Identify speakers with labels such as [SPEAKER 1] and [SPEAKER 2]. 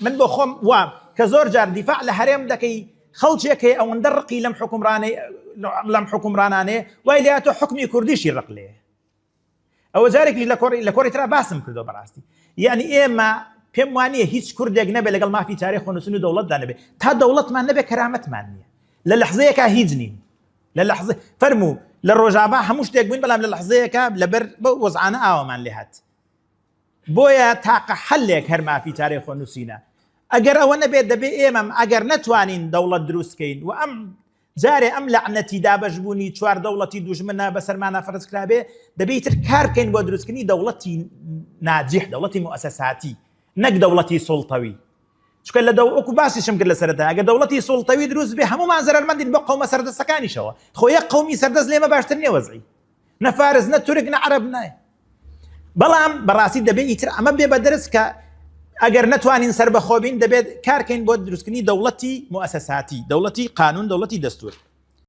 [SPEAKER 1] من بۆ خۆم وام کە زۆر جار دیفاع لە هەرێم دەکەی خەڵکێک ئەوەندە ڕقی لەم حکومڕانانێ وای لێ تۆ حکمی کوردیشی ڕق لێ ئەوە جارێکی لە کۆڕی ترا باسم کردو بەڕاستی یعنی ئێمە پێم وانییە هیچ کوردێک نەبێت لەگەڵ مافی تاریخ و نووسین و دەوڵەتدا نەبێت تا دەوڵەتمان نەبێت کەرامەتمان نییە لە لەحزەیەکە هیچ نین لە لەحزە فەرموو لە ڕۆژاوا هەموو شتێک بووین بەڵام لە لەحزەیەکە لەبەر بە وەزعانە ئاوامان لێ هات بۆیە تاقە حەلێک هەر مافی تاریخ و نووسینە ئەگەر ئەوە نەبێت دەبێت ئێمەم ئەگەر نەتوانین دەوڵەت دروستکەین و ئەم جارێ ئەم لەعنەتی دابەشبوونی چوار دەوڵەتی دوژمنە بەسەرمانە فەرزکرابێ دەبێتتر کارکەین بۆ دروستکردنی دەوڵەتی ناجح دەوڵەتی مؤسساتی نەک دەوڵەتی سوڵتەوی چکە لە وەکو باسیشم کرد لە سەرەتا ئەگەر دەوڵەتی سوڵتەوی دروست بێ هەمومان زەرمەندین بە قەومە سەردەستەکانیشەوە خۆ یەک قەومی سەردەست لێمە باشتر نییە وەزعی نە فارس نە تورک نە عەرەب نایە بەڵام بەڕاستی دەبێت ئیتر ئەمە بێ بە دەرس کە ئەگەر نەتوانین سەر بەخۆبین دەبێت کارکەین بۆ دروستکردنی دەوڵەتی مؤسساتی دەوڵەتی قانون دەوڵەتی دەستور